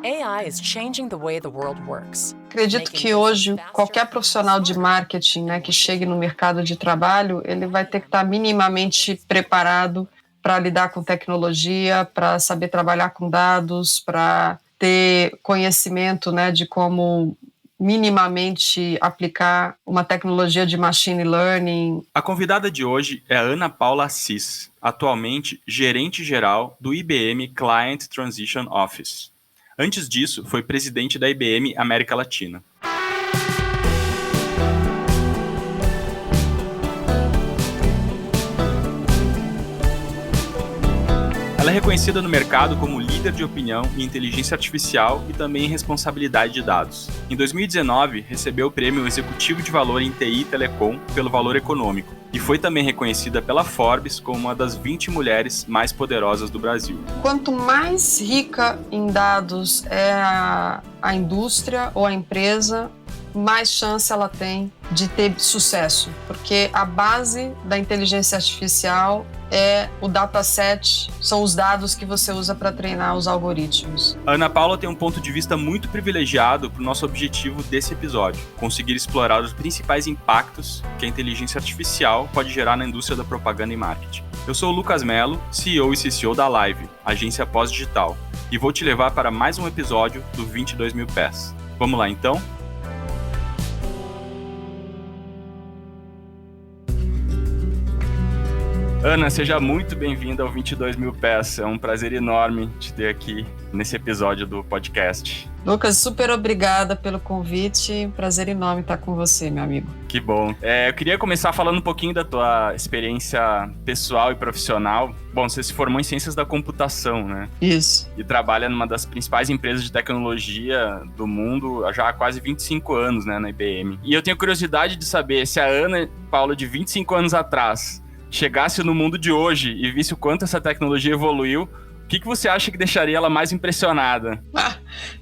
AI is changing the way the world works. Acredito que hoje qualquer profissional de marketing, né, que chegue no mercado de trabalho, ele vai ter que estar minimamente preparado para lidar com tecnologia, para saber trabalhar com dados, para ter conhecimento, né, de como minimamente aplicar uma tecnologia de machine learning. A convidada de hoje é a Ana Paula Assis, atualmente gerente-geral do IBM Client Transition Office. Antes disso, foi presidente da IBM América Latina. Ela é reconhecida no mercado como líder de opinião em inteligência artificial e também em responsabilidade de dados. Em 2019, recebeu o prêmio Executivo de Valor em TI e Telecom pelo Valor Econômico e foi também reconhecida pela Forbes como uma das 20 mulheres mais poderosas do Brasil. Quanto mais rica em dados é a indústria ou a empresa, mais chance ela tem de ter sucesso, porque a base da inteligência artificial é o dataset, são os dados que você usa para treinar os algoritmos. A Ana Paula tem um ponto de vista muito privilegiado para o nosso objetivo desse episódio, conseguir explorar os principais impactos que a inteligência artificial pode gerar na indústria da propaganda e marketing. Eu sou o Lucas Mello, CEO e CCO da Live, agência pós-digital, e vou te levar para mais um episódio do 22 mil pés. Vamos lá então? Ana, seja muito bem-vinda ao 22 mil pés. É um prazer enorme te ter aqui nesse episódio do podcast. Lucas, super obrigada pelo convite. Prazer enorme estar com você, meu amigo. Que bom. Eu queria começar falando um pouquinho da tua experiência pessoal e profissional. Bom, você se formou em Ciências da Computação, né? Isso. E trabalha numa das principais empresas de tecnologia do mundo já há quase 25 anos, né, na IBM. E eu tenho curiosidade de saber se a Ana Paula de 25 anos atrás chegasse no mundo de hoje e visse o quanto essa tecnologia evoluiu, o que você acha que deixaria ela mais impressionada?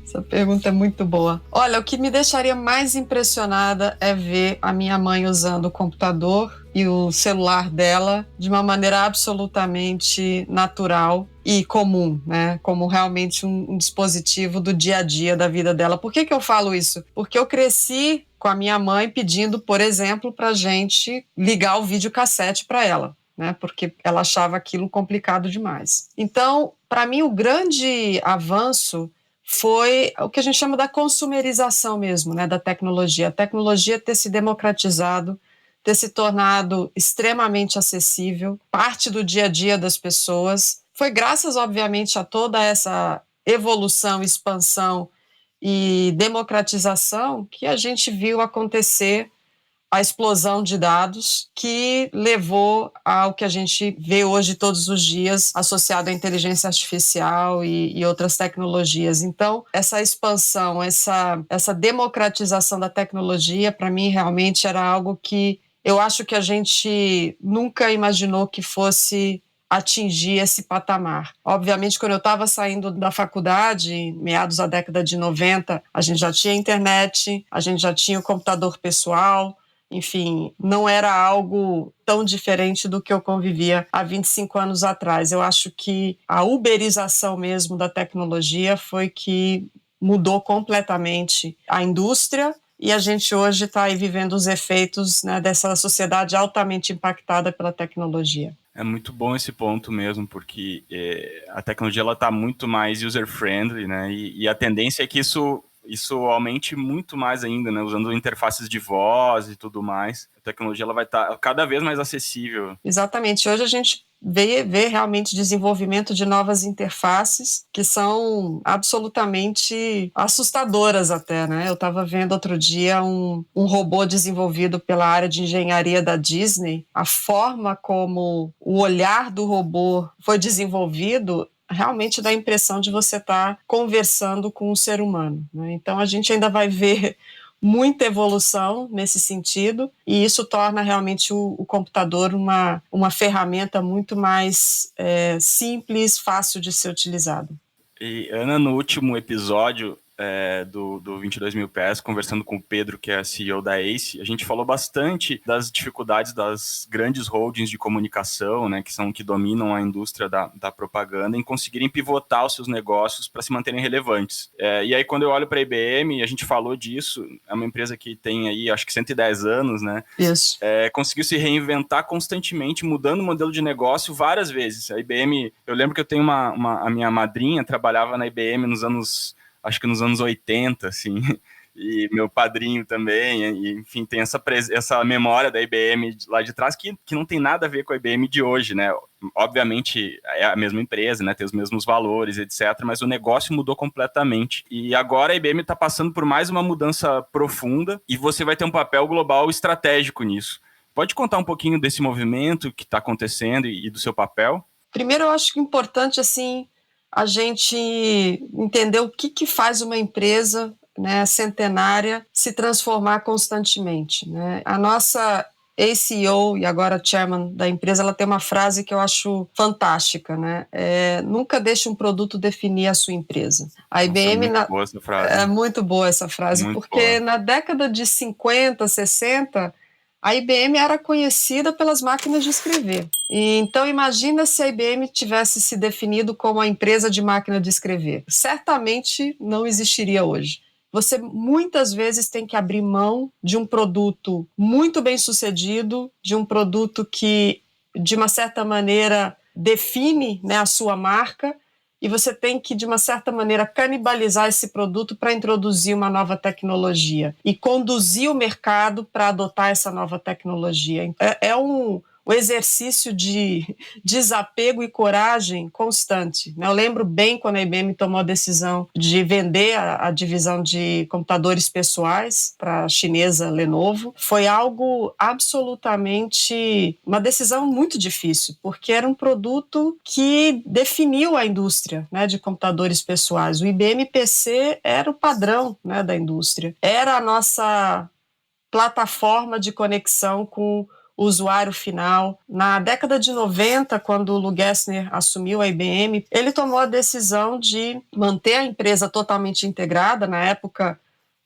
Essa pergunta é muito boa. Olha, o que me deixaria mais impressionada é ver a minha mãe usando o computador e o celular dela de uma maneira absolutamente natural e comum, né? Como realmente um dispositivo do dia a dia da vida dela. Por que eu falo isso? Porque eu cresci com a minha mãe pedindo, por exemplo, para a gente ligar o videocassete para ela, né? Porque ela achava aquilo complicado demais. Então, para mim, o grande avanço foi o que a gente chama da consumerização mesmo, né, da tecnologia. A tecnologia ter se democratizado, ter se tornado extremamente acessível, parte do dia a dia das pessoas. Foi graças, obviamente, a toda essa evolução, expansão e democratização que a gente viu acontecer a explosão de dados que levou ao que a gente vê hoje todos os dias associado à inteligência artificial e outras tecnologias. Então, essa expansão, essa democratização da tecnologia, para mim, realmente era algo que eu acho que a gente nunca imaginou que fosse atingir esse patamar. Obviamente, quando eu estava saindo da faculdade, meados da década de 90, a gente já tinha internet, a gente já tinha o computador pessoal, enfim, não era algo tão diferente do que eu convivia há 25 anos atrás. Eu acho que a uberização mesmo da tecnologia foi que mudou completamente a indústria e a gente hoje está aí vivendo os efeitos, né, dessa sociedade altamente impactada pela tecnologia. É muito bom esse ponto mesmo, porque a tecnologia está muito mais user-friendly, né? E a tendência é que isso aumente muito mais ainda, né? Usando interfaces de voz e tudo mais. A tecnologia ela vai estar cada vez mais acessível. Exatamente. Hoje a gente vê realmente desenvolvimento de novas interfaces que são absolutamente assustadoras até, né? Eu estava vendo outro dia um robô desenvolvido pela área de engenharia da Disney. A forma como o olhar do robô foi desenvolvido realmente dá a impressão de você estar conversando com um ser humano, né? Então a gente ainda vai ver muita evolução nesse sentido, e isso torna realmente o computador uma ferramenta muito mais simples, fácil de ser utilizado. E, Ana, no último episódio, do 22 mil pés, conversando com o Pedro, que é CEO da Ace, a gente falou bastante das dificuldades das grandes holdings de comunicação, né, que dominam a indústria da propaganda, em conseguirem pivotar os seus negócios para se manterem relevantes. E aí, quando eu olho para a IBM, a gente falou disso, é uma empresa que tem aí, acho que 110 anos, né? Isso. Conseguiu se reinventar constantemente, mudando o modelo de negócio várias vezes. A IBM, eu lembro que eu tenho a minha madrinha trabalhava na IBM nos anos 80, assim, e meu padrinho também, e, enfim, tem essa memória da IBM lá de trás que não tem nada a ver com a IBM de hoje, né? Obviamente é a mesma empresa, né? Tem os mesmos valores, etc., mas o negócio mudou completamente. E agora a IBM está passando por mais uma mudança profunda e você vai ter um papel global estratégico nisso. Pode contar um pouquinho desse movimento que está acontecendo e do seu papel? Primeiro, eu acho que é importante, assim, a gente entender o que faz uma empresa, né, centenária se transformar constantemente, né? A nossa ex-CEO e agora chairman da empresa, ela tem uma frase que eu acho fantástica, né? Nunca deixe um produto definir a sua empresa. A IBM... Nossa, muito boa essa frase. É muito boa essa frase, Muito porque boa. na década de 50, 60... a IBM era conhecida pelas máquinas de escrever. E, então, imagina se a IBM tivesse se definido como a empresa de máquina de escrever. Certamente não existiria hoje. Você muitas vezes tem que abrir mão de um produto muito bem sucedido, de um produto que, de uma certa maneira, define, né, a sua marca, e você tem que, de uma certa maneira, canibalizar esse produto para introduzir uma nova tecnologia e conduzir o mercado para adotar essa nova tecnologia. É um exercício de desapego e coragem constante. Eu lembro bem quando a IBM tomou a decisão de vender a divisão de computadores pessoais para a chinesa Lenovo. Foi algo absolutamente, uma decisão muito difícil, porque era um produto que definiu a indústria, né, de computadores pessoais. O IBM PC era o padrão, né, da indústria. Era a nossa plataforma de conexão com o usuário final. Na década de 90, quando o Lou Gerstner assumiu a IBM, ele tomou a decisão de manter a empresa totalmente integrada. Na época,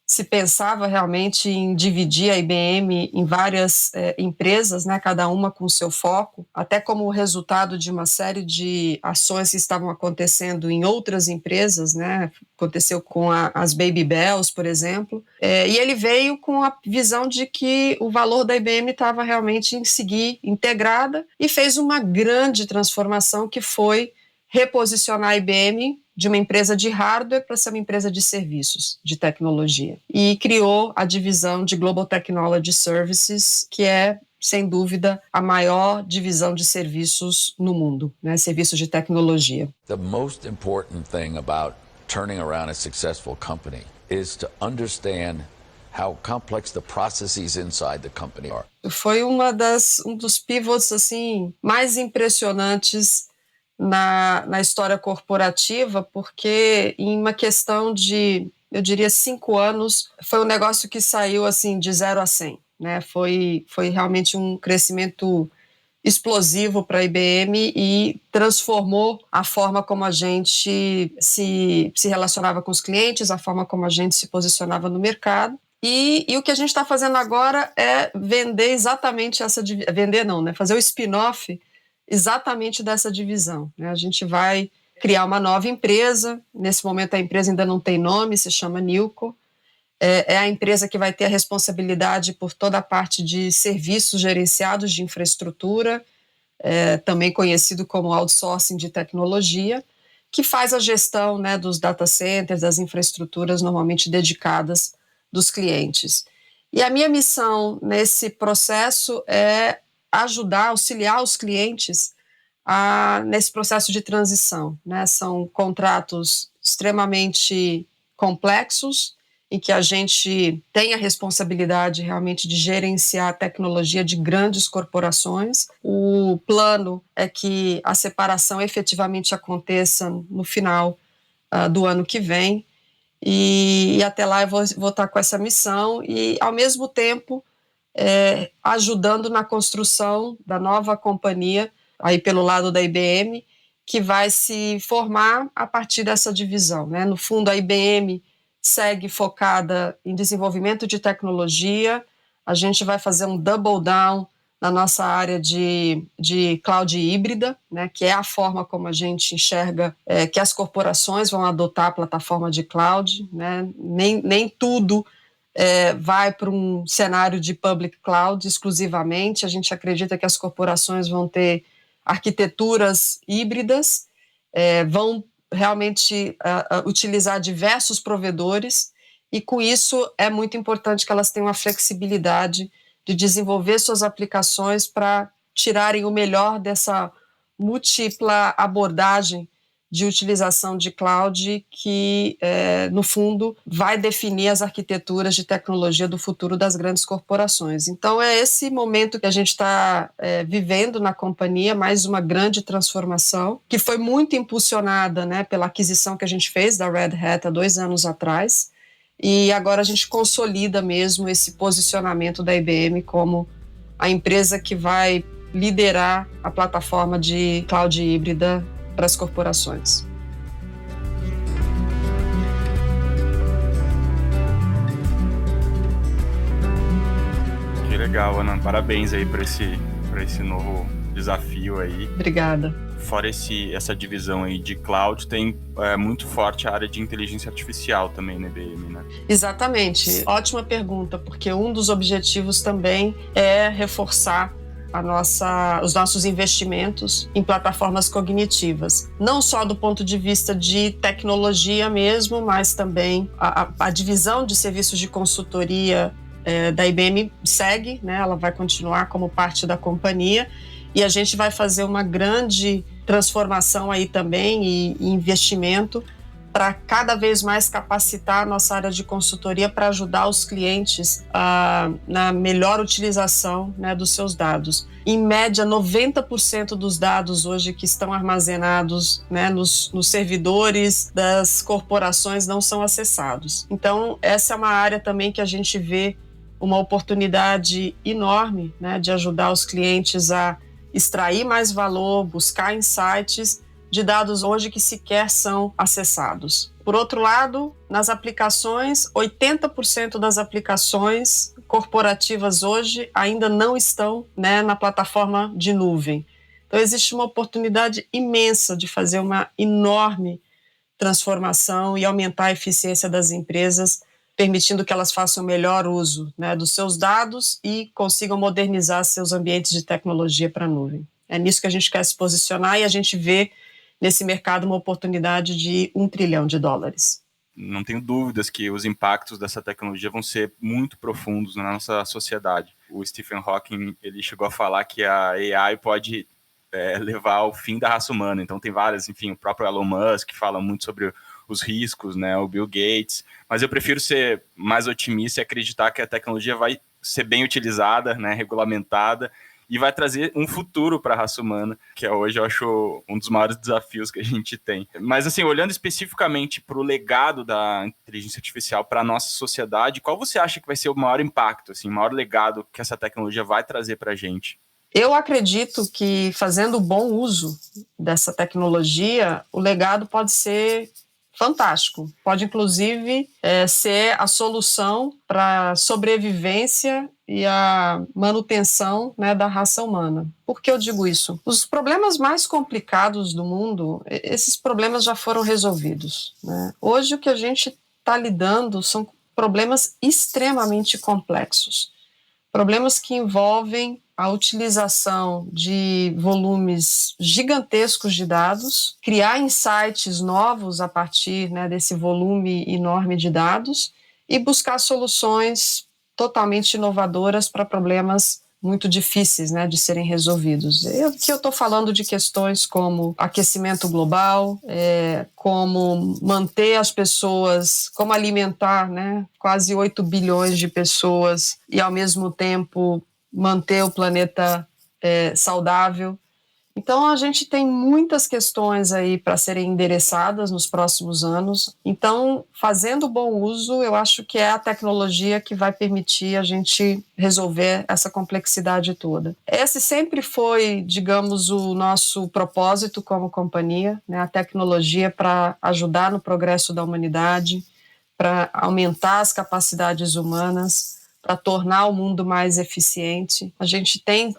se pensava realmente em dividir a IBM em várias empresas, né, cada uma com seu foco, até como resultado de uma série de ações que estavam acontecendo em outras empresas, né, aconteceu com as Baby Bells, por exemplo, e ele veio com a visão de que o valor da IBM estava realmente em seguir integrada e fez uma grande transformação que foi reposicionar a IBM de uma empresa de hardware para ser uma empresa de serviços, de tecnologia. E criou a divisão de Global Technology Services, que é, sem dúvida, a maior divisão de serviços no mundo, né? Serviços de tecnologia. The most important thing about turning around a successful company is to understand how complex the processes inside the company are. Foi um dos pivots assim, mais impressionantes na história corporativa, porque em uma questão de, eu diria, 5 anos, foi um negócio que saiu assim de 0 a 100, né? Foi realmente um crescimento explosivo para a IBM e transformou a forma como a gente se relacionava com os clientes, a forma como a gente se posicionava no mercado. E o que a gente está fazendo agora é vender exatamente vender não, né? Fazer o spin-off exatamente dessa divisão, né? A gente vai criar uma nova empresa. Nesse momento a empresa ainda não tem nome, se chama Newco. É a empresa que vai ter a responsabilidade por toda a parte de serviços gerenciados de infraestrutura, também conhecido como outsourcing de tecnologia, que faz a gestão, né, dos data centers, das infraestruturas normalmente dedicadas dos clientes. E a minha missão nesse processo é ajudar, auxiliar os clientes nesse processo de transição, né? São contratos extremamente complexos, em que a gente tem a responsabilidade realmente de gerenciar a tecnologia de grandes corporações. O plano é que a separação efetivamente aconteça no final do ano que vem, e até lá eu vou estar com essa missão e, ao mesmo tempo, ajudando na construção da nova companhia, aí pelo lado da IBM, que vai se formar a partir dessa divisão, né? No fundo, a IBM segue focada em desenvolvimento de tecnologia. A gente vai fazer um double down na nossa área de cloud híbrida, né, que é a forma como a gente enxerga que as corporações vão adotar a plataforma de cloud, né, nem tudo vai para um cenário de public cloud exclusivamente. A gente acredita que as corporações vão ter arquiteturas híbridas, vão realmente utilizar diversos provedores, e com isso é muito importante que elas tenham a flexibilidade de desenvolver suas aplicações para tirarem o melhor dessa múltipla abordagem de utilização de cloud que, no fundo, vai definir as arquiteturas de tecnologia do futuro das grandes corporações. Então, é esse momento que a gente está vivendo na companhia, mais uma grande transformação, que foi muito impulsionada, né, pela aquisição que a gente fez da Red Hat há 2 anos atrás, e agora a gente consolida mesmo esse posicionamento da IBM como a empresa que vai liderar a plataforma de cloud híbrida para as corporações. Que legal, Ana. Parabéns aí para esse novo desafio aí. Obrigada. Fora essa divisão aí de cloud, tem muito forte a área de inteligência artificial também na IBM, né? Exatamente. Ótima pergunta, porque um dos objetivos também é reforçar os nossos investimentos em plataformas cognitivas. Não só do ponto de vista de tecnologia mesmo, mas também a divisão de serviços de consultoria da IBM segue, né? Ela vai continuar como parte da companhia, e a gente vai fazer uma grande transformação aí também e investimento para cada vez mais capacitar a nossa área de consultoria para ajudar os clientes na melhor utilização, né, dos seus dados. Em média, 90% dos dados hoje que estão armazenados, né, nos servidores das corporações não são acessados. Então, essa é uma área também que a gente vê uma oportunidade enorme, né, de ajudar os clientes a extrair mais valor, buscar insights de dados hoje que sequer são acessados. Por outro lado, nas aplicações, 80% das aplicações corporativas hoje ainda não estão, né, na plataforma de nuvem. Então, existe uma oportunidade imensa de fazer uma enorme transformação e aumentar a eficiência das empresas, permitindo que elas façam o melhor uso, né, dos seus dados e consigam modernizar seus ambientes de tecnologia para a nuvem. É nisso que a gente quer se posicionar, e a gente vê nesse mercado uma oportunidade de $1 trilhão. Não tenho dúvidas que os impactos dessa tecnologia vão ser muito profundos na nossa sociedade. O Stephen Hawking, ele chegou a falar que a AI pode levar ao fim da raça humana. Então tem várias, enfim, o próprio Elon Musk fala muito sobre os riscos, né, o Bill Gates, mas eu prefiro ser mais otimista e acreditar que a tecnologia vai ser bem utilizada, né, regulamentada, e vai trazer um futuro para a raça humana, que hoje eu acho um dos maiores desafios que a gente tem. Mas, assim, olhando especificamente para o legado da inteligência artificial para a nossa sociedade, qual você acha que vai ser o maior impacto, assim, o maior legado que essa tecnologia vai trazer para a gente? Eu acredito que, fazendo bom uso dessa tecnologia, o legado pode ser fantástico. Pode, inclusive, ser a solução para a sobrevivência e a manutenção, né, da raça humana. Por que eu digo isso? Os problemas mais complicados do mundo, esses problemas já foram resolvidos, né? Hoje, o que a gente está lidando são problemas extremamente complexos. Problemas que envolvem a utilização de volumes gigantescos de dados, criar insights novos a partir, né, desse volume enorme de dados e buscar soluções totalmente inovadoras para problemas muito difíceis, né, de serem resolvidos. Aqui eu estou falando de questões como aquecimento global, como manter as pessoas, como alimentar, né, quase 8 bilhões de pessoas e, ao mesmo tempo, manter o planeta saudável. Então, a gente tem muitas questões aí para serem endereçadas nos próximos anos. Então, fazendo bom uso, eu acho que é a tecnologia que vai permitir a gente resolver essa complexidade toda. Esse sempre foi, digamos, o nosso propósito como companhia, né? A tecnologia para ajudar no progresso da humanidade, para aumentar as capacidades humanas, para tornar o mundo mais eficiente. A gente tem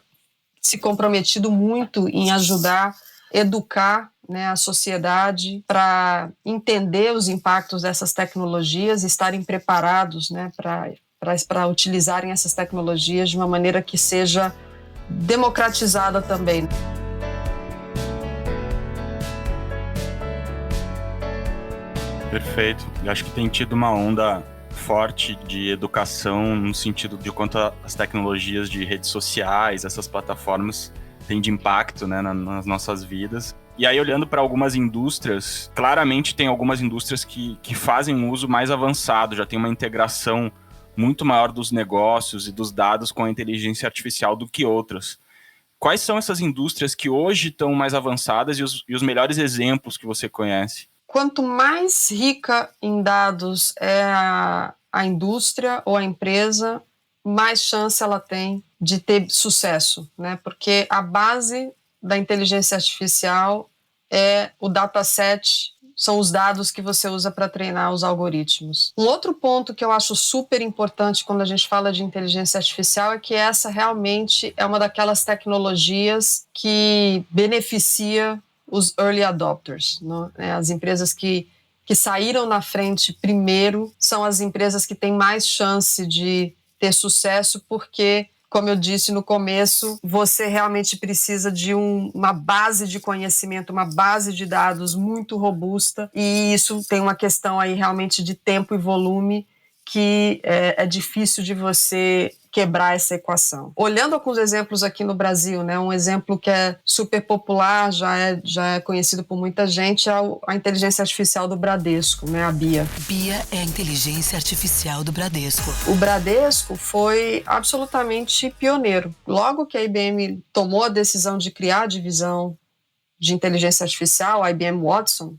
se comprometido muito em ajudar, educar, né, a sociedade para entender os impactos dessas tecnologias e estarem preparados, né, para utilizarem essas tecnologias de uma maneira que seja democratizada também. Perfeito. Eu acho que tem tido uma onda forte de educação no sentido de quanto as tecnologias de redes sociais, essas plataformas, têm de impacto, né, nas nossas vidas. E aí, olhando para algumas indústrias, claramente tem algumas indústrias que fazem um uso mais avançado, já tem uma integração muito maior dos negócios e dos dados com a inteligência artificial do que outras. Quais são essas indústrias que hoje estão mais avançadas e os melhores exemplos que você conhece? Quanto mais rica em dados é a indústria ou a empresa, mais chance ela tem de ter sucesso, né? Porque a base da inteligência artificial é o dataset, são os dados que você usa para treinar os algoritmos. Um outro ponto que eu acho super importante quando a gente fala de inteligência artificial é que essa realmente é uma daquelas tecnologias que beneficia os early adopters, né? As empresas que saíram na frente primeiro são as empresas que têm mais chance de ter sucesso, porque, como eu disse no começo, você realmente precisa de uma base de conhecimento, uma base de dados muito robusta, e isso tem uma questão aí realmente de tempo e volume que é difícil de você quebrar essa equação. Olhando alguns exemplos aqui no Brasil, né, um exemplo que é super popular, já é conhecido por muita gente, é a inteligência artificial do Bradesco, né, a BIA. BIA é a inteligência artificial do Bradesco. O Bradesco foi absolutamente pioneiro. Logo que a IBM tomou a decisão de criar a divisão de inteligência artificial, a IBM Watson,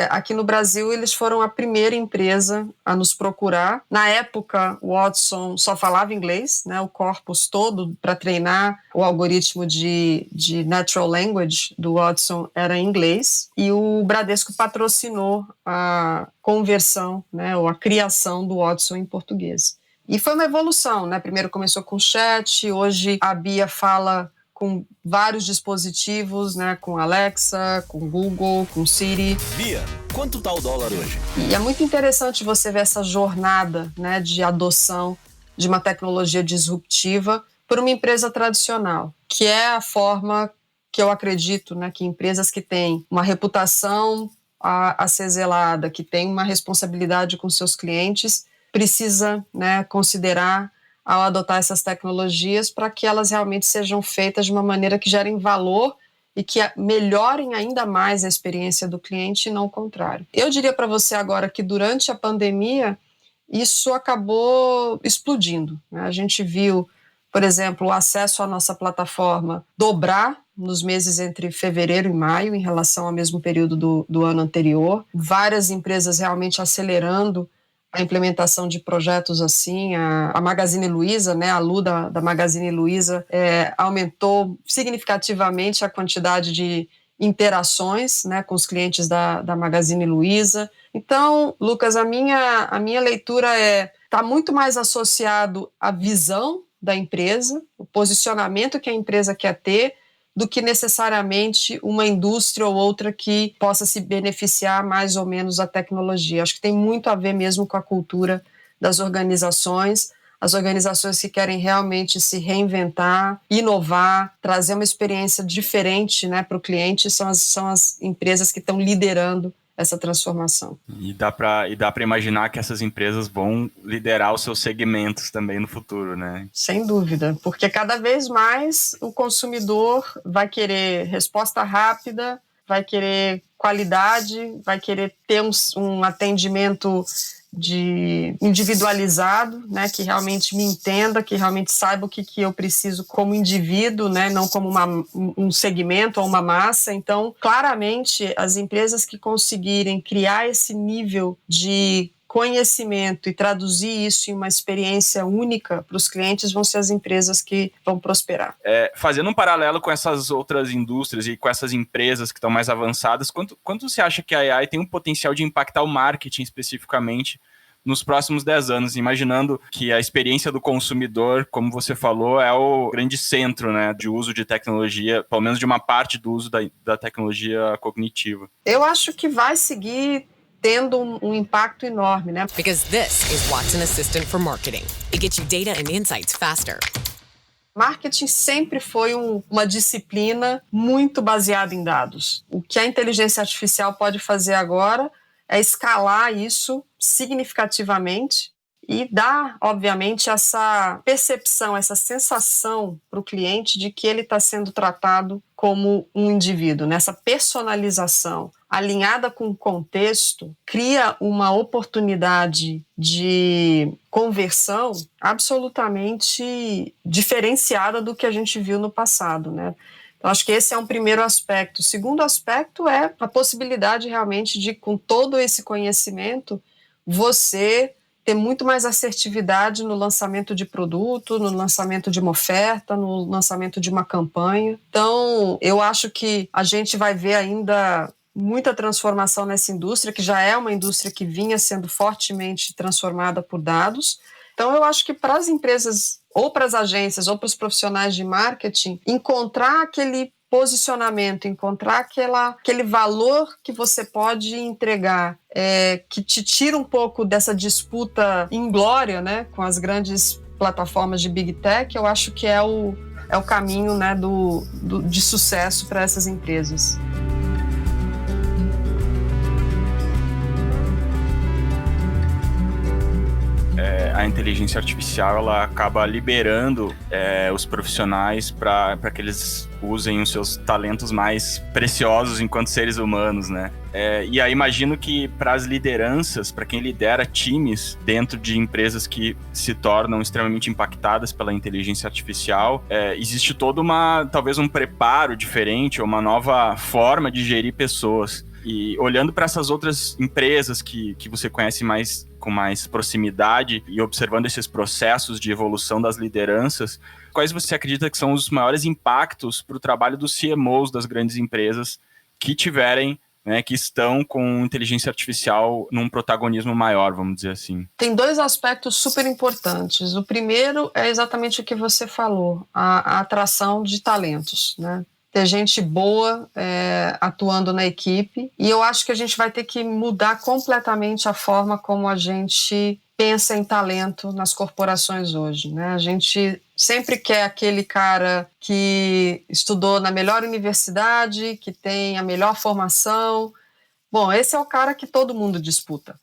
aqui no Brasil eles foram a primeira empresa a nos procurar. Na época, o Watson só falava inglês, né, o corpus todo para treinar o algoritmo de natural language do Watson era em inglês, e o Bradesco patrocinou a conversão, né, ou a criação do Watson em português. E foi uma evolução, né? Primeiro começou com chat, hoje a BIA fala com vários dispositivos, né, com Alexa, com Google, com Siri. Bia, quanto tá o dólar hoje? E é muito interessante você ver essa jornada, né, de adoção de uma tecnologia disruptiva por uma empresa tradicional, que é a forma que eu acredito, né, que empresas que têm uma reputação a ser zelada, que têm uma responsabilidade com seus clientes, precisa, né, considerar ao adotar essas tecnologias para que elas realmente sejam feitas de uma maneira que gerem valor e que melhorem ainda mais a experiência do cliente e não o contrário. Eu diria para você agora que durante a pandemia isso acabou explodindo, né? A gente viu, por exemplo, o acesso à nossa plataforma dobrar nos meses entre fevereiro e maio em relação ao mesmo período do ano anterior. Várias empresas realmente acelerando a implementação de projetos assim. A Magazine Luiza, né, a Lu da Magazine Luiza, aumentou significativamente a quantidade de interações, né, com os clientes da Magazine Luiza. Então, Lucas, a minha leitura está muito mais associado à visão da empresa, o posicionamento que a empresa quer ter, do que necessariamente uma indústria ou outra que possa se beneficiar mais ou menos da tecnologia. Acho que tem muito a ver mesmo com a cultura das organizações, as organizações que querem realmente se reinventar, inovar, trazer uma experiência diferente, né, para o cliente, são as empresas que estão liderando essa transformação. E dá para imaginar que essas empresas vão liderar os seus segmentos também no futuro, né? Sem dúvida, porque cada vez mais o consumidor vai querer resposta rápida, vai querer qualidade, vai querer ter um atendimento individualizado, né, que realmente me entenda, que realmente saiba o que eu preciso como indivíduo, né, não como um segmento ou uma massa. Então, claramente, as empresas que conseguirem criar esse nível de conhecimento e traduzir isso em uma experiência única para os clientes vão ser as empresas que vão prosperar. Fazendo um paralelo com essas outras indústrias e com essas empresas que estão mais avançadas, quanto você acha que a AI tem um potencial de impactar o marketing especificamente nos próximos 10 anos, imaginando que a experiência do consumidor, como você falou, é o grande centro, né, de uso de tecnologia, pelo menos de uma parte do uso da tecnologia cognitiva. Eu acho que vai seguir tendo um impacto enorme, né? Because this is Watson Assistant for Marketing. It gets you data and insights faster. Marketing sempre foi uma disciplina muito baseada em dados. O que a inteligência artificial pode fazer agora é escalar isso significativamente e dar, obviamente, essa percepção, essa sensação para o cliente de que ele está sendo tratado como um indivíduo. Nessa personalização alinhada com o contexto, cria uma oportunidade de conversão absolutamente diferenciada do que a gente viu no passado, né? Então, acho que esse é um primeiro aspecto. O segundo aspecto é a possibilidade realmente de, com todo esse conhecimento, você ter muito mais assertividade no lançamento de produto, no lançamento de uma oferta, no lançamento de uma campanha. Então, eu acho que a gente vai ver ainda muita transformação nessa indústria, que já é uma indústria que vinha sendo fortemente transformada por dados. Então, eu acho que para as empresas, ou para as agências, ou para os profissionais de marketing, encontrar aquele posicionamento, encontrar aquele valor que você pode entregar, que te tira um pouco dessa disputa inglória, né, com as grandes plataformas de Big Tech, eu acho que é o caminho, né, de sucesso para essas empresas. A inteligência artificial ela acaba liberando os profissionais para que eles usem os seus talentos mais preciosos enquanto seres humanos, né? E aí imagino que para as lideranças, para quem lidera times dentro de empresas que se tornam extremamente impactadas pela inteligência artificial, existe talvez um preparo diferente ou uma nova forma de gerir pessoas. E olhando para essas outras empresas que você conhece com mais proximidade e observando esses processos de evolução das lideranças, quais você acredita que são os maiores impactos para o trabalho dos CMOs das grandes empresas que tiverem, né, que estão com inteligência artificial num protagonismo maior, vamos dizer assim? Tem dois aspectos super importantes. O primeiro é exatamente o que você falou, a atração de talentos, né? Ter gente boa atuando na equipe. E eu acho que a gente vai ter que mudar completamente a forma como a gente pensa em talento nas corporações hoje, né? A gente sempre quer aquele cara que estudou na melhor universidade, que tem a melhor formação. Bom, esse é o cara que todo mundo disputa.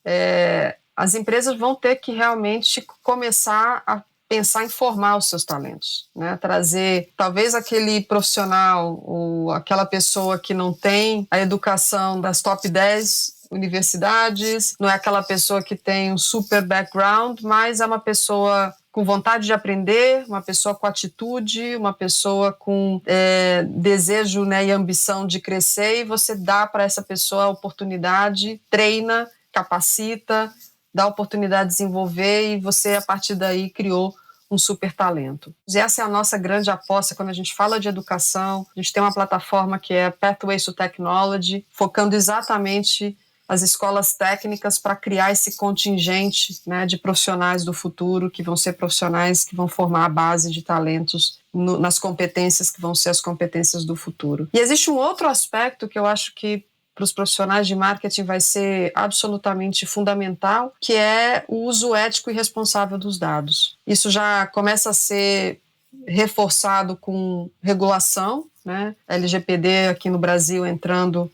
As empresas vão ter que realmente começar a pensar em formar os seus talentos, né? Trazer talvez aquele profissional ou aquela pessoa que não tem a educação das top 10 universidades, não é aquela pessoa que tem um super background, mas é uma pessoa com vontade de aprender, uma pessoa com atitude, uma pessoa com desejo, né, e ambição de crescer, e você dá para essa pessoa a oportunidade, treina, capacita, dá a oportunidade de desenvolver, e você, a partir daí, criou um super talento. E essa é a nossa grande aposta quando a gente fala de educação. A gente tem uma plataforma que é Pathways to Technology, focando exatamente as escolas técnicas para criar esse contingente, né, de profissionais do futuro, que vão ser profissionais que vão formar a base de talentos nas competências que vão ser as competências do futuro. E existe um outro aspecto que eu acho que para os profissionais de marketing vai ser absolutamente fundamental, que é o uso ético e responsável dos dados. Isso já começa a ser reforçado com regulação, né? LGPD aqui no Brasil entrando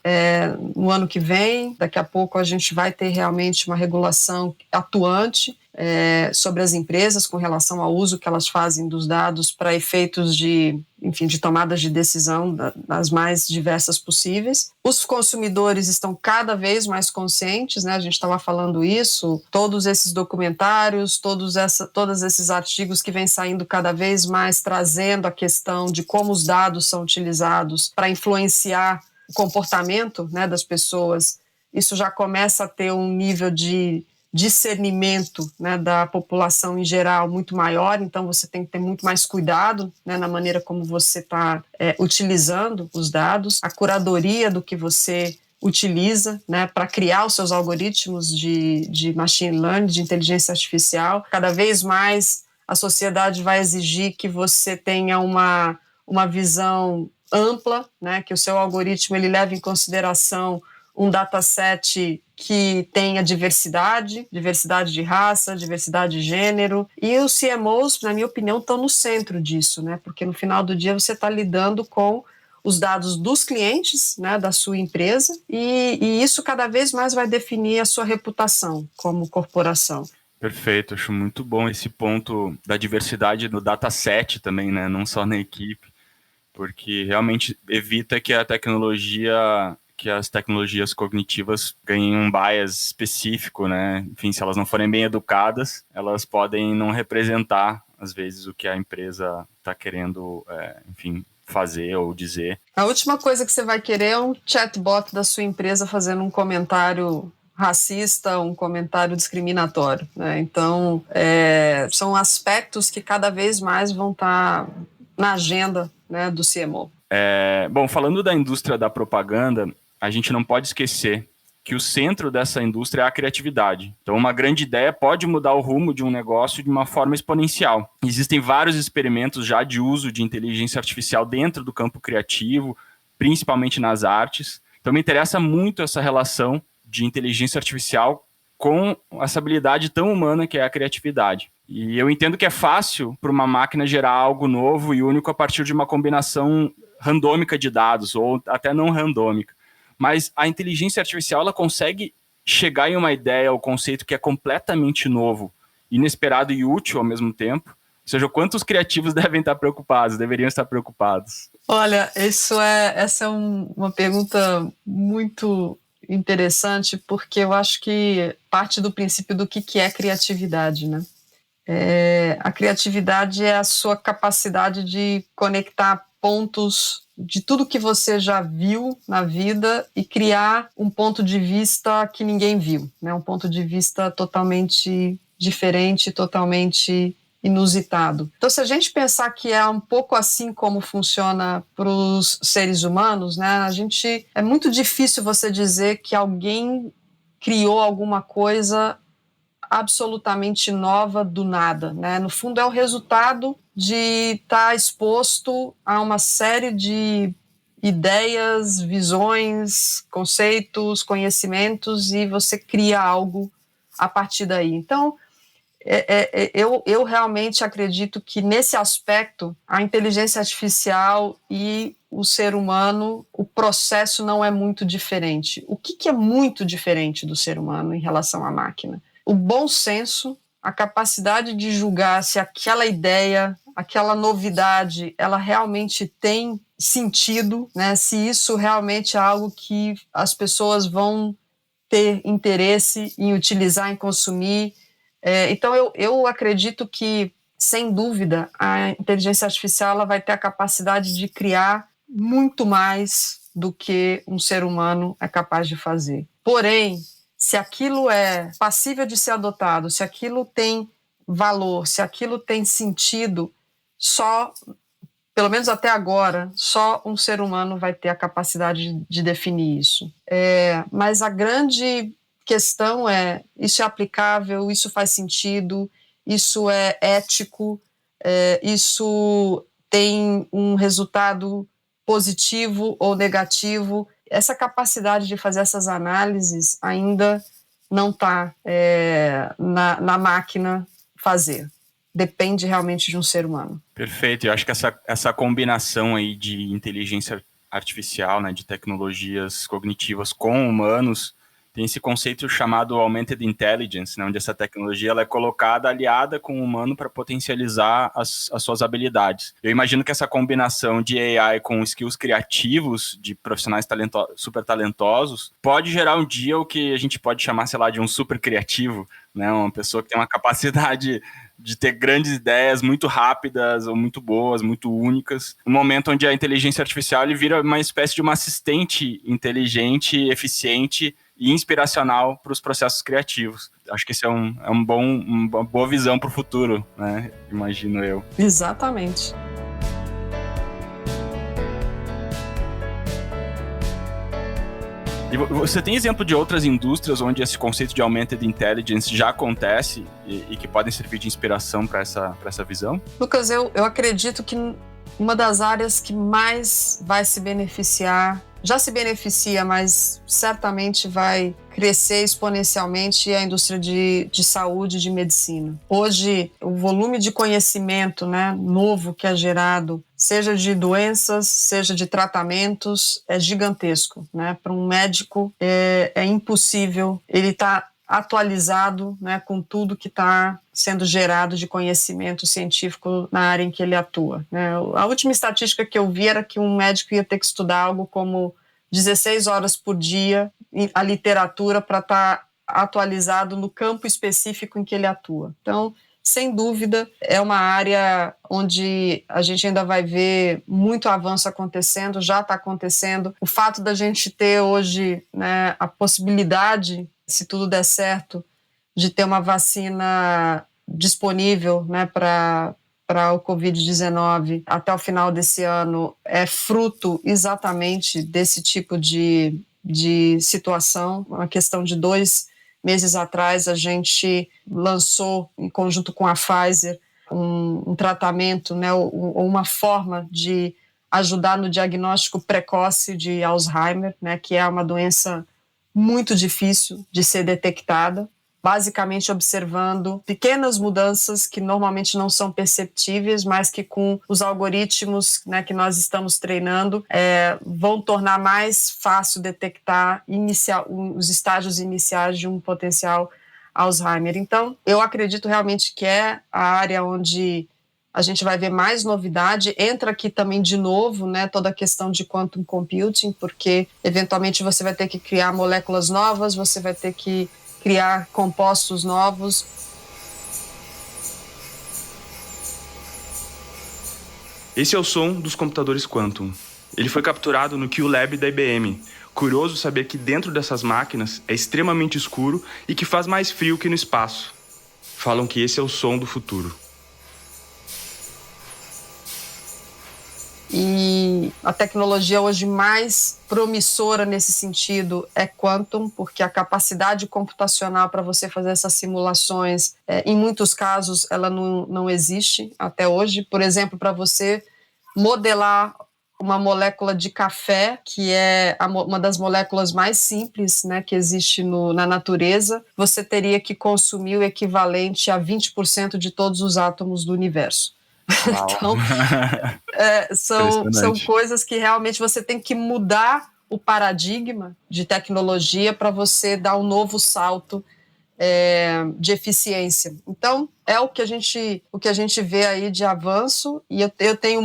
no ano que vem. Daqui a pouco a gente vai ter realmente uma regulação atuante sobre as empresas com relação ao uso que elas fazem dos dados para efeitos de tomadas de decisão das mais diversas possíveis. Os consumidores estão cada vez mais conscientes, né? A gente estava falando isso, todos esses documentários, todos esses artigos que vêm saindo cada vez mais trazendo a questão de como os dados são utilizados para influenciar o comportamento, né, das pessoas. Isso já começa a ter um nível de discernimento, né, da população em geral muito maior, então você tem que ter muito mais cuidado, né, na maneira como você está utilizando os dados, a curadoria do que você utiliza, né, para criar os seus algoritmos de machine learning, de inteligência artificial. Cada vez mais a sociedade vai exigir que você tenha uma visão ampla, né, que o seu algoritmo ele leve em consideração um dataset que tenha diversidade de raça, diversidade de gênero, e os CMOs, na minha opinião, estão no centro disso, né, porque no final do dia você está lidando com os dados dos clientes, né, da sua empresa, e isso cada vez mais vai definir a sua reputação como corporação. Perfeito, acho muito bom esse ponto da diversidade no dataset também, né, não só na equipe, porque realmente evita que as tecnologias cognitivas ganhem um bias específico, né? Enfim, se elas não forem bem educadas, elas podem não representar, às vezes, o que a empresa está querendo, fazer ou dizer. A última coisa que você vai querer é um chatbot da sua empresa fazendo um comentário racista, um comentário discriminatório, né? Então, são aspectos que cada vez mais vão estar na agenda, né, do CMO. Bom, falando da indústria da propaganda, a gente não pode esquecer que o centro dessa indústria é a criatividade. Então, uma grande ideia pode mudar o rumo de um negócio de uma forma exponencial. Existem vários experimentos já de uso de inteligência artificial dentro do campo criativo, principalmente nas artes. Então, me interessa muito essa relação de inteligência artificial com essa habilidade tão humana que é a criatividade. E eu entendo que é fácil para uma máquina gerar algo novo e único a partir de uma combinação randômica de dados, ou até não randômica. Mas a inteligência artificial ela consegue chegar em uma ideia ou conceito que é completamente novo, inesperado e útil ao mesmo tempo. Ou seja, quantos criativos deveriam estar preocupados? Olha, essa é uma pergunta muito interessante, porque eu acho que parte do princípio do que é criatividade, né? A criatividade é a sua capacidade de conectar pontos de tudo que você já viu na vida e criar um ponto de vista que ninguém viu, né? Um ponto de vista totalmente diferente, totalmente inusitado. Então, se a gente pensar que é um pouco assim como funciona para os seres humanos, né? É muito difícil você dizer que alguém criou alguma coisa absolutamente nova do nada, né? No fundo, é o resultado de estar exposto a uma série de ideias, visões, conceitos, conhecimentos, e você cria algo a partir daí. Então, eu realmente acredito que, nesse aspecto, a inteligência artificial e o ser humano, o processo não é muito diferente. O que é muito diferente do ser humano em relação à máquina? O bom senso, a capacidade de julgar se aquela ideia, aquela novidade, ela realmente tem sentido, né? Se isso realmente é algo que as pessoas vão ter interesse em utilizar, em consumir. Então, eu acredito que, sem dúvida, a inteligência artificial ela vai ter a capacidade de criar muito mais do que um ser humano é capaz de fazer. Porém, se aquilo é passível de ser adotado, se aquilo tem valor, se aquilo tem sentido, pelo menos até agora, só um ser humano vai ter a capacidade de definir isso. Mas a grande questão é, isso é aplicável, isso faz sentido, isso é ético, isso tem um resultado positivo ou negativo. Essa capacidade de fazer essas análises ainda não está na máquina fazer. Depende realmente de um ser humano. Perfeito. Eu acho que essa combinação aí de inteligência artificial, né, de tecnologias cognitivas com humanos, tem esse conceito chamado Augmented Intelligence, né, onde essa tecnologia ela é colocada aliada com o humano para potencializar as suas habilidades. Eu imagino que essa combinação de AI com skills criativos de profissionais super talentosos pode gerar um dia o que a gente pode chamar, sei lá, de um super criativo, né, uma pessoa que tem uma capacidade de ter grandes ideias muito rápidas ou muito boas, muito únicas. Um momento onde a inteligência artificial ele vira uma espécie de uma assistente inteligente, eficiente e inspiracional para os processos criativos. Acho que esse é uma boa visão para o futuro, né? Imagino eu. Exatamente. E você tem exemplo de outras indústrias onde esse conceito de Augmented Intelligence já acontece e que podem servir de inspiração para essa visão? Lucas, eu acredito que uma das áreas que mais vai se beneficiar, já se beneficia, mas certamente vai crescer exponencialmente, é a indústria de saúde e de medicina. Hoje, o volume de conhecimento, né, novo que é gerado, seja de doenças, seja de tratamentos, é gigantesco, né? Para um médico é impossível ele estar atualizado, né, com tudo que está sendo gerado de conhecimento científico na área em que ele atua, né? A última estatística que eu vi era que um médico ia ter que estudar algo como 16 horas por dia a literatura para estar atualizado no campo específico em que ele atua. Então, sem dúvida, é uma área onde a gente ainda vai ver muito avanço acontecendo, já está acontecendo. O fato da gente ter hoje, né, a possibilidade, se tudo der certo, de ter uma vacina disponível, né, para o Covid-19 até o final desse ano, é fruto exatamente desse tipo de situação. Uma questão de 2 meses atrás, a gente lançou, em conjunto com a Pfizer, um tratamento, né, ou uma forma de ajudar no diagnóstico precoce de Alzheimer, né, que é uma doença muito difícil de ser detectada, basicamente observando pequenas mudanças que normalmente não são perceptíveis, mas que com os algoritmos, né, que nós estamos treinando, vão tornar mais fácil detectar os estágios iniciais de um potencial Alzheimer. Então, eu acredito realmente que é a área onde a gente vai ver mais novidade. Entra aqui também de novo, né, toda a questão de quantum computing, porque eventualmente você vai ter que criar moléculas novas, você vai ter que criar compostos novos. Esse é o som dos computadores Quantum. Ele foi capturado no QLab da IBM. Curioso saber que dentro dessas máquinas é extremamente escuro e que faz mais frio que no espaço. Falam que esse é o som do futuro. E a tecnologia hoje mais promissora nesse sentido é quantum, porque a capacidade computacional para você fazer essas simulações, em muitos casos, ela não existe até hoje. Por exemplo, para você modelar uma molécula de café, que é uma das moléculas mais simples, né, que existe na natureza, você teria que consumir o equivalente a 20% de todos os átomos do universo. Então, são coisas que realmente você tem que mudar o paradigma de tecnologia para você dar um novo salto de eficiência. Então, é o que a gente vê aí de avanço, e eu tenho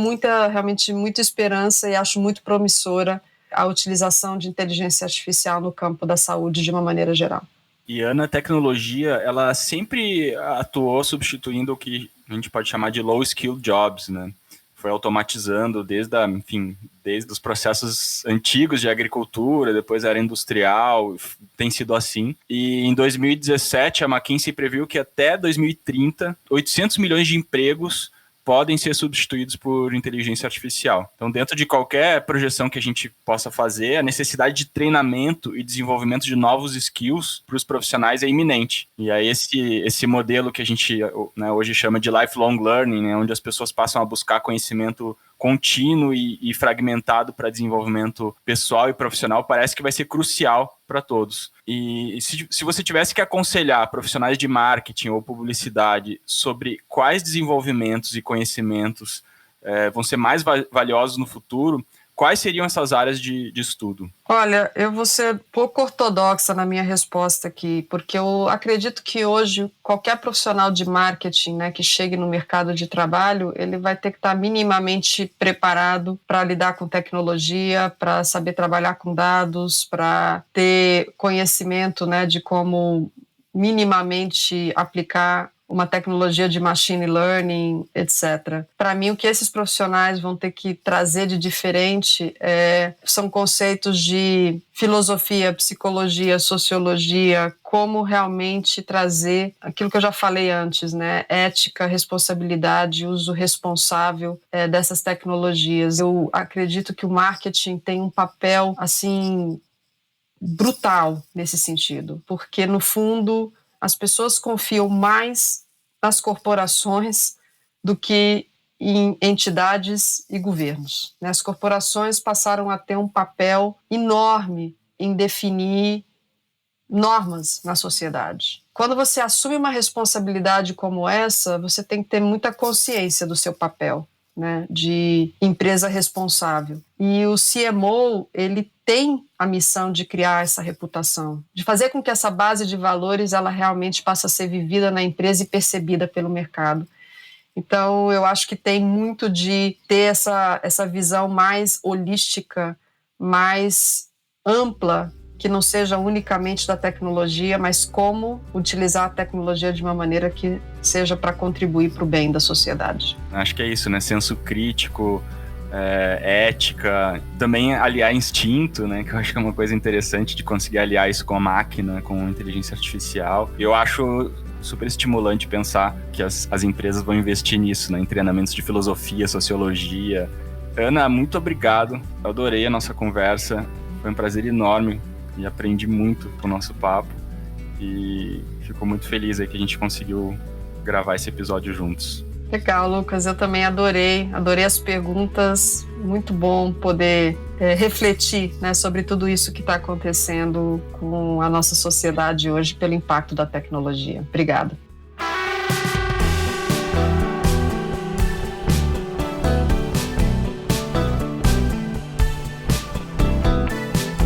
realmente muita esperança e acho muito promissora a utilização de inteligência artificial no campo da saúde de uma maneira geral. E a tecnologia, ela sempre atuou substituindo o que a gente pode chamar de low-skill jobs, né? Foi automatizando desde os processos antigos de agricultura, depois era industrial, tem sido assim. E em 2017, a McKinsey previu que até 2030, 800 milhões de empregos podem ser substituídos por inteligência artificial. Então, dentro de qualquer projeção que a gente possa fazer, a necessidade de treinamento e desenvolvimento de novos skills para os profissionais é iminente. E aí esse modelo que a gente, né, hoje chama de lifelong learning, né, onde as pessoas passam a buscar conhecimento contínuo e fragmentado para desenvolvimento pessoal e profissional, parece que vai ser crucial para todos. E se você tivesse que aconselhar profissionais de marketing ou publicidade sobre quais desenvolvimentos e conhecimentos vão ser mais valiosos no futuro, quais seriam essas áreas de estudo? Olha, eu vou ser pouco ortodoxa na minha resposta aqui, porque eu acredito que hoje qualquer profissional de marketing, né, que chegue no mercado de trabalho, ele vai ter que estar minimamente preparado para lidar com tecnologia, para saber trabalhar com dados, para ter conhecimento, né, de como minimamente aplicar uma tecnologia de machine learning, etc. Para mim, o que esses profissionais vão ter que trazer de diferente são conceitos de filosofia, psicologia, sociologia, como realmente trazer aquilo que eu já falei antes, né? Ética, responsabilidade, uso responsável dessas tecnologias. Eu acredito que o marketing tem um papel, assim, brutal nesse sentido, porque, no fundo, as pessoas confiam mais nas corporações do que em entidades e governos. As corporações passaram a ter um papel enorme em definir normas na sociedade. Quando você assume uma responsabilidade como essa, você tem que ter muita consciência do seu papel, de empresa responsável. E o CMO, ele tem a missão de criar essa reputação, de fazer com que essa base de valores ela realmente passe a ser vivida na empresa e percebida pelo mercado. Então, eu acho que tem muito de ter essa visão mais holística, mais ampla, que não seja unicamente da tecnologia, mas como utilizar a tecnologia de uma maneira que seja para contribuir para o bem da sociedade. Acho que é isso, Senso crítico, ética, também aliar instinto, que eu acho que é uma coisa interessante de conseguir aliar isso com a máquina, com a inteligência artificial. Eu acho super estimulante pensar que as empresas vão investir nisso, em treinamentos de filosofia, sociologia. Ana, muito obrigado. Eu adorei a nossa conversa. Foi um prazer enorme e aprendi muito com o nosso papo. E fico muito feliz aí que a gente conseguiu gravar esse episódio juntos. Legal, Lucas. Eu também adorei as perguntas. Muito bom poder refletir sobre tudo isso que está acontecendo com a nossa sociedade hoje pelo impacto da tecnologia. Obrigada.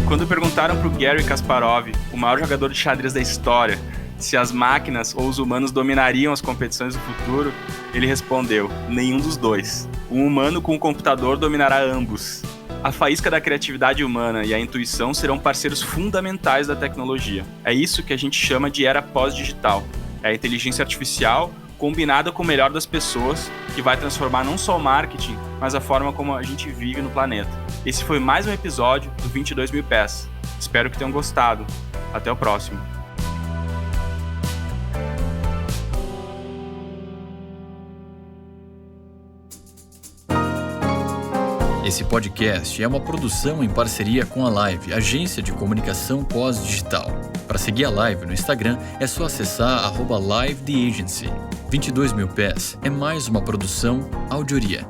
Quando perguntaram para o Garry Kasparov, o maior jogador de xadrez da história, se as máquinas ou os humanos dominariam as competições do futuro, ele respondeu: nenhum dos dois. Um humano com um computador dominará ambos. A faísca da criatividade humana e a intuição serão parceiros fundamentais da tecnologia. É isso que a gente chama de era pós-digital. É a inteligência artificial combinada com o melhor das pessoas que vai transformar não só o marketing, mas a forma como a gente vive no planeta. Esse foi mais um episódio do 22 Mil Pés. Espero que tenham gostado. Até o próximo. Esse podcast é uma produção em parceria com a Live, agência de comunicação pós-digital. Para seguir a Live no Instagram, é só acessar @LiveTheAgency. 22 Mil Pés é mais uma produção Audioria.